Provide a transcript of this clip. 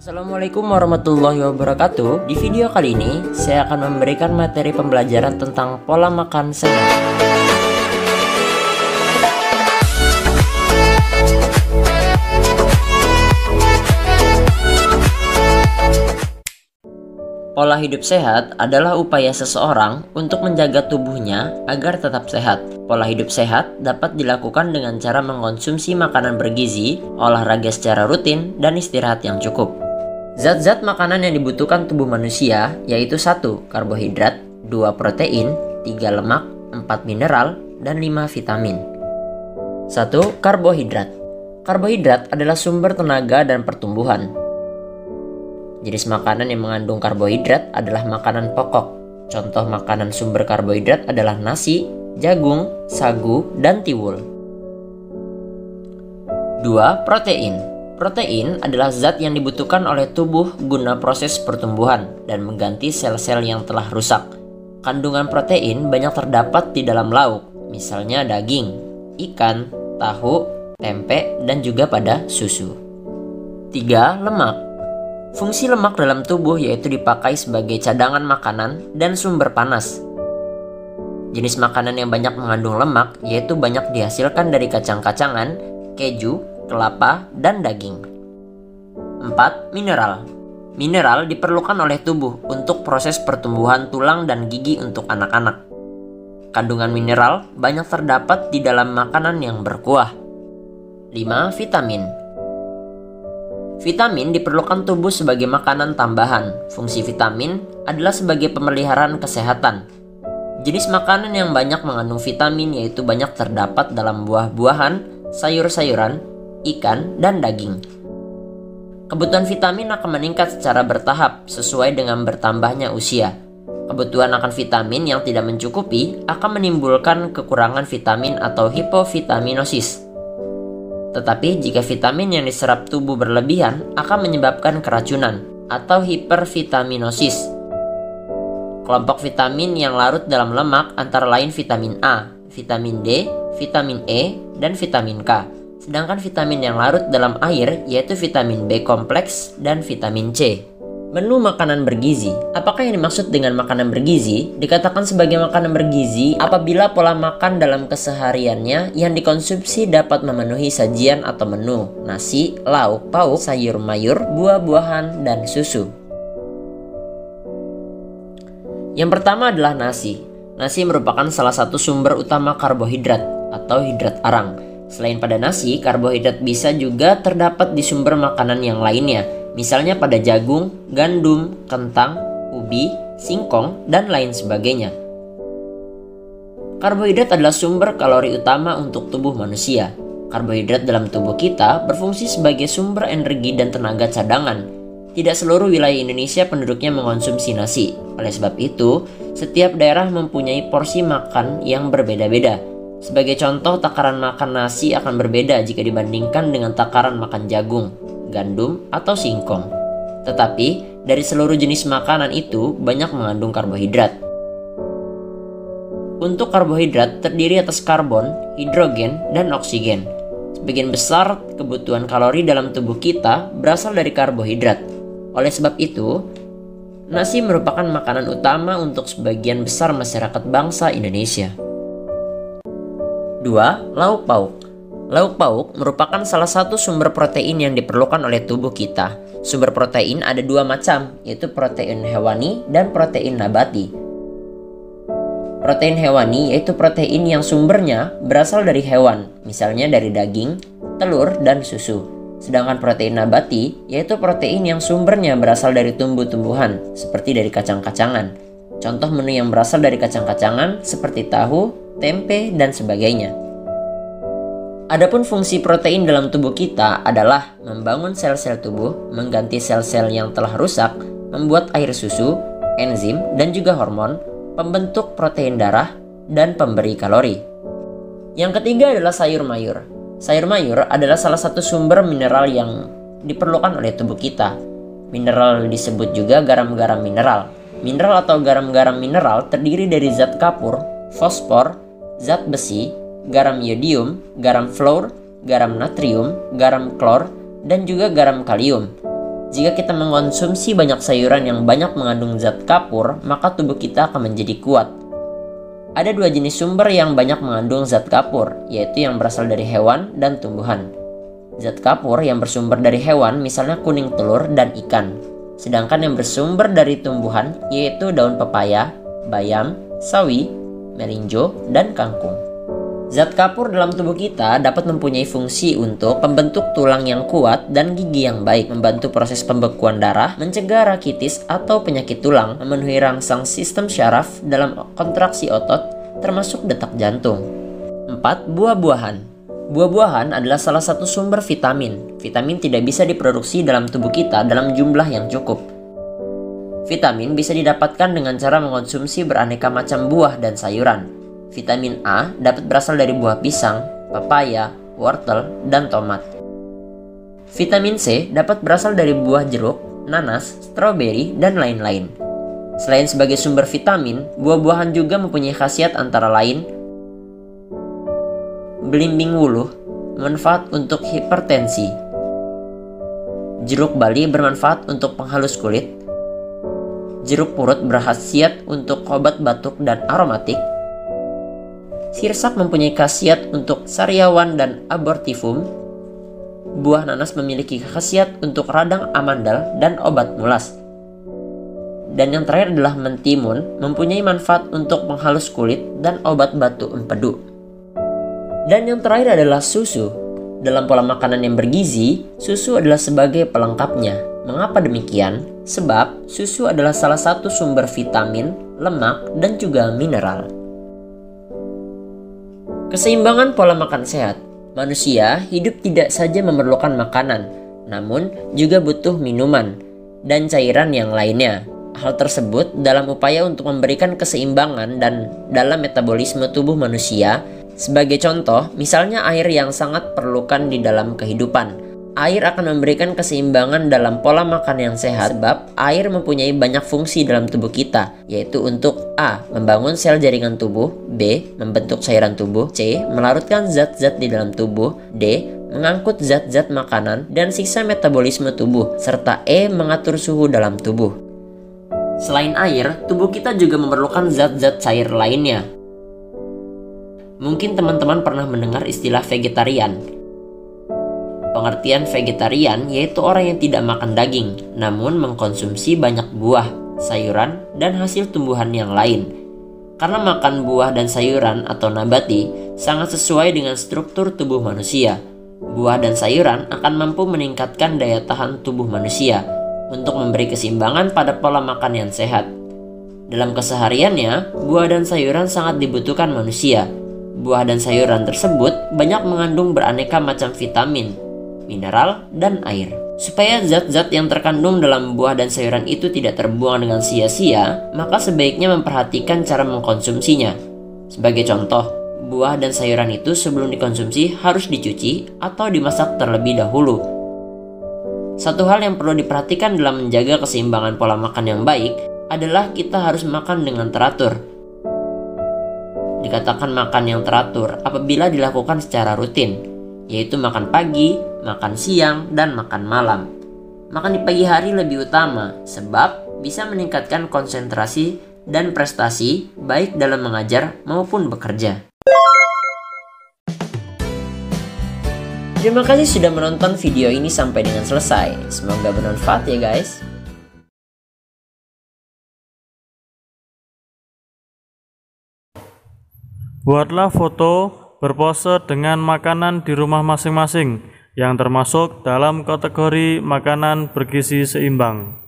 Assalamualaikum warahmatullahi wabarakatuh. Di video kali ini, saya akan memberikan materi pembelajaran tentang pola makan sehat. Pola hidup sehat adalah upaya seseorang untuk menjaga tubuhnya agar tetap sehat. Pola hidup sehat dapat dilakukan dengan cara mengkonsumsi makanan bergizi, olahraga secara rutin, dan istirahat yang cukup. Zat-zat makanan yang dibutuhkan tubuh manusia yaitu 1. Karbohidrat, 2. Protein, 3. Lemak, 4. Mineral, dan 5. Vitamin. 1. Karbohidrat. Karbohidrat adalah sumber tenaga dan pertumbuhan. Jenis makanan yang mengandung karbohidrat adalah makanan pokok. Contoh makanan sumber karbohidrat adalah nasi, jagung, sagu, dan tiwul. 2. Protein. Protein adalah zat yang dibutuhkan oleh tubuh guna proses pertumbuhan dan mengganti sel-sel yang telah rusak. Kandungan protein banyak terdapat di dalam lauk, misalnya daging, ikan, tahu, tempe, dan juga pada susu. 3. Lemak. Fungsi lemak dalam tubuh yaitu dipakai sebagai cadangan makanan dan sumber panas. Jenis makanan yang banyak mengandung lemak yaitu banyak dihasilkan dari kacang-kacangan, keju, kelapa, dan daging. 4. Mineral. Mineral diperlukan oleh tubuh untuk proses pertumbuhan tulang dan gigi untuk anak-anak. Kandungan mineral banyak terdapat di dalam makanan yang berkuah. 5. Vitamin. Vitamin diperlukan tubuh sebagai makanan tambahan. Fungsi vitamin adalah sebagai pemeliharaan kesehatan. Jenis makanan yang banyak mengandung vitamin yaitu banyak terdapat dalam buah-buahan, sayur-sayuran, ikan, dan daging. Kebutuhan vitamin akan meningkat secara bertahap sesuai dengan bertambahnya usia. Kebutuhan akan vitamin yang tidak mencukupi akan menimbulkan kekurangan vitamin atau hipovitaminosis. Tetapi jika vitamin yang diserap tubuh berlebihan akan menyebabkan keracunan atau hipervitaminosis. Kelompok vitamin yang larut dalam lemak antara lain vitamin A, vitamin D, vitamin E, dan vitamin K. Sedangkan vitamin yang larut dalam air yaitu vitamin B kompleks dan vitamin C. Menu makanan bergizi. Apakah yang dimaksud dengan makanan bergizi? Dikatakan sebagai makanan bergizi apabila pola makan dalam kesehariannya yang dikonsumsi dapat memenuhi sajian atau menu nasi, lauk pauk, sayur mayur, buah-buahan, dan susu. Yang pertama adalah nasi. Nasi merupakan salah satu sumber utama karbohidrat atau hidrat arang. Selain pada nasi, karbohidrat bisa juga terdapat di sumber makanan yang lainnya, misalnya pada jagung, gandum, kentang, ubi, singkong, dan lain sebagainya. Karbohidrat adalah sumber kalori utama untuk tubuh manusia. Karbohidrat dalam tubuh kita berfungsi sebagai sumber energi dan tenaga cadangan. Tidak seluruh wilayah Indonesia penduduknya mengonsumsi nasi. Oleh sebab itu, setiap daerah mempunyai porsi makan yang berbeda-beda. Sebagai contoh, takaran makan nasi akan berbeda jika dibandingkan dengan takaran makan jagung, gandum, atau singkong. Tetapi, dari seluruh jenis makanan itu banyak mengandung karbohidrat. Untuk karbohidrat terdiri atas karbon, hidrogen, dan oksigen. Sebagian besar kebutuhan kalori dalam tubuh kita berasal dari karbohidrat. Oleh sebab itu, nasi merupakan makanan utama untuk sebagian besar masyarakat bangsa Indonesia. 2. Lauk pauk. Lauk pauk merupakan salah satu sumber protein yang diperlukan oleh tubuh kita. Sumber protein ada dua macam, yaitu protein hewani dan protein nabati. Protein hewani yaitu protein yang sumbernya berasal dari hewan, misalnya dari daging, telur, dan susu. Sedangkan protein nabati yaitu protein yang sumbernya berasal dari tumbuh-tumbuhan, seperti dari kacang-kacangan. Contoh menu yang berasal dari kacang-kacangan seperti tahu, tempe, dan sebagainya. Adapun fungsi protein dalam tubuh kita adalah membangun sel-sel tubuh, mengganti sel-sel yang telah rusak, membuat air susu, enzim, dan juga hormon, pembentuk protein darah, dan pemberi kalori. Yang ketiga adalah sayur mayur. Sayur mayur adalah salah satu sumber mineral yang diperlukan oleh tubuh kita. Mineral disebut juga garam-garam mineral. Mineral atau garam-garam mineral terdiri dari zat kapur, fosfor, zat besi, garam yodium, garam fluor, garam natrium, garam klor, dan juga garam kalium. Jika kita mengkonsumsi banyak sayuran yang banyak mengandung zat kapur, maka tubuh kita akan menjadi kuat. Ada dua jenis sumber yang banyak mengandung zat kapur, yaitu yang berasal dari hewan dan tumbuhan. Zat kapur yang bersumber dari hewan misalnya kuning telur dan ikan. Sedangkan yang bersumber dari tumbuhan yaitu daun pepaya, bayam, sawi, melinjo, dan kangkung. Zat kapur dalam tubuh kita dapat mempunyai fungsi untuk pembentuk tulang yang kuat dan gigi yang baik, membantu proses pembekuan darah, mencegah rakitis atau penyakit tulang, memenuhi rangsang sistem syaraf dalam kontraksi otot, termasuk detak jantung. 4. Buah-buahan. Buah-buahan adalah salah satu sumber vitamin. Vitamin tidak bisa diproduksi dalam tubuh kita dalam jumlah yang cukup. Vitamin bisa didapatkan dengan cara mengonsumsi beraneka macam buah dan sayuran. Vitamin A dapat berasal dari buah pisang, pepaya, wortel, dan tomat. Vitamin C dapat berasal dari buah jeruk, nanas, stroberi, dan lain-lain. Selain sebagai sumber vitamin, buah-buahan juga mempunyai khasiat antara lain belimbing wuluh, manfaat untuk hipertensi. Jeruk bali bermanfaat untuk penghalus kulit. Jeruk purut berkhasiat untuk obat batuk dan aromatik. Sirsak mempunyai khasiat untuk sariawan dan abortifum. Buah nanas memiliki khasiat untuk radang amandel dan obat mulas. Dan yang terakhir adalah mentimun, mempunyai manfaat untuk penghalus kulit dan obat batu empedu. Dan yang terakhir adalah susu. Dalam pola makanan yang bergizi, susu adalah sebagai pelengkapnya. Mengapa demikian? Sebab susu adalah salah satu sumber vitamin, lemak, dan juga mineral. Keseimbangan pola makan sehat. Manusia hidup tidak saja memerlukan makanan, namun juga butuh minuman dan cairan yang lainnya. Hal tersebut dalam upaya untuk memberikan keseimbangan dan dalam metabolisme tubuh manusia. Sebagai contoh, misalnya air yang sangat perlukan di dalam kehidupan. Air akan memberikan keseimbangan dalam pola makan yang sehat sebab air mempunyai banyak fungsi dalam tubuh kita, yaitu untuk A. Membangun sel jaringan tubuh, B. Membentuk cairan tubuh, C. Melarutkan zat-zat di dalam tubuh, D. Mengangkut zat-zat makanan dan sisa metabolisme tubuh, serta E. Mengatur suhu dalam tubuh. Selain air, tubuh kita juga memerlukan zat-zat cair lainnya. Mungkin teman-teman pernah mendengar istilah vegetarian. Pengertian vegetarian yaitu orang yang tidak makan daging, namun mengkonsumsi banyak buah, sayuran, dan hasil tumbuhan yang lain. Karena makan buah dan sayuran atau nabati sangat sesuai dengan struktur tubuh manusia. Buah dan sayuran akan mampu meningkatkan daya tahan tubuh manusia untuk memberi keseimbangan pada pola makan yang sehat. Dalam kesehariannya, buah dan sayuran sangat dibutuhkan manusia. Buah dan sayuran tersebut banyak mengandung beraneka macam vitamin, mineral, dan air. Supaya zat-zat yang terkandung dalam buah dan sayuran itu tidak terbuang dengan sia-sia, maka sebaiknya memperhatikan cara mengkonsumsinya. Sebagai contoh, buah dan sayuran itu sebelum dikonsumsi harus dicuci atau dimasak terlebih dahulu. Satu hal yang perlu diperhatikan dalam menjaga keseimbangan pola makan yang baik adalah kita harus makan dengan teratur. Dikatakan makan yang teratur apabila dilakukan secara rutin, yaitu makan pagi, makan siang, dan makan malam. Makan di pagi hari lebih utama, sebab bisa meningkatkan konsentrasi dan prestasi baik dalam mengajar maupun bekerja. Terima kasih sudah menonton video ini sampai dengan selesai. Semoga bermanfaat ya guys. Buatlah foto berpose dengan makanan di rumah masing-masing yang termasuk dalam kategori makanan bergizi seimbang.